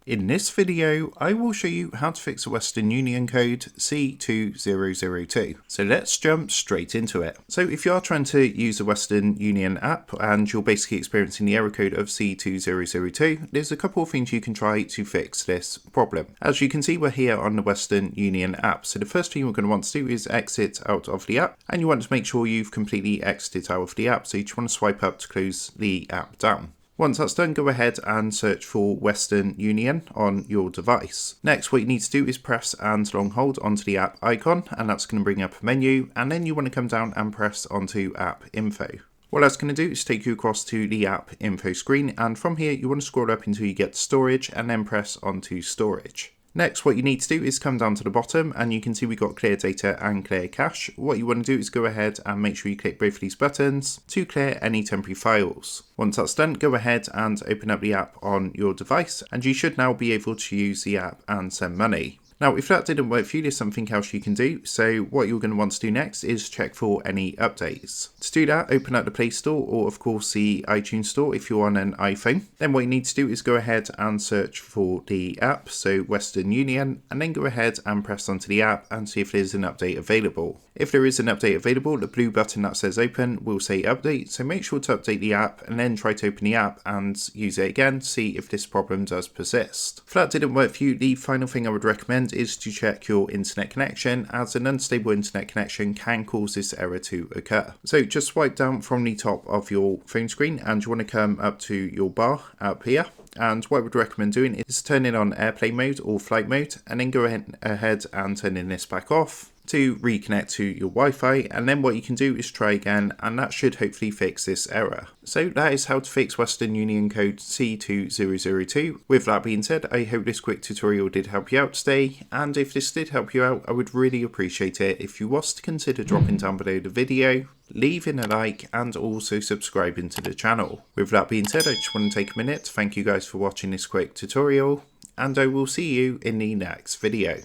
In this video, I will show you how to fix a Western Union code C2002. So let's jump straight into it. So if you are trying to use a Western Union app and you're basically experiencing the error code of C2002, there's a couple of things you can try to fix this problem. As you can see, we're here on the Western Union app. So the first thing we're going to want to do is exit out of the app, and you want to make sure you've completely exited out of the app. So you just want to swipe up to close the app down. Once that's done, go ahead and search for Western Union on your device. Next, what you need to do is press and long hold onto the app icon, and that's going to bring up a menu, and then you want to come down and press onto app info. What that's going to do is take you across to the app info screen, and from here you want to scroll up until you get to storage and then press onto storage. Next, what you need to do is come down to the bottom, and you can see we've got clear data and clear cache. What you want to do is go ahead and make sure you click both of these buttons to clear any temporary files. Once that's done, go ahead and open up the app on your device, and you should now be able to use the app and send money. Now, if that didn't work for you, there's something else you can do. So what you're going to want to do next is check for any updates. To do that, open up the Play Store or of course the iTunes Store if you're on an iPhone. Then what you need to do is go ahead and search for the app, so Western Union, and then go ahead and press onto the app and see if there's an update available. If there is an update available, the blue button that says open will say update, so make sure to update the app and then try to open the app and use it again to see if this problem does persist. If that didn't work for you, the final thing I would recommend is to check your internet connection, as an unstable internet connection can cause this error to occur. So just swipe down from the top of your phone screen, and you want to come up to your bar up here. And what I would recommend doing is turning on airplane mode or flight mode, and then go ahead and turning this back off to reconnect to your Wi-Fi, and then what you can do is try again, and that should hopefully fix this error. So that is how to fix Western Union code C2002. With that being said, I hope this quick tutorial did help you out today, and if this did help you out, I would really appreciate it if you was to consider dropping down below the video, leaving a like, and also subscribing to the channel. With that being said, I just want to take a minute to thank you guys for watching this quick tutorial, and I will see you in the next video.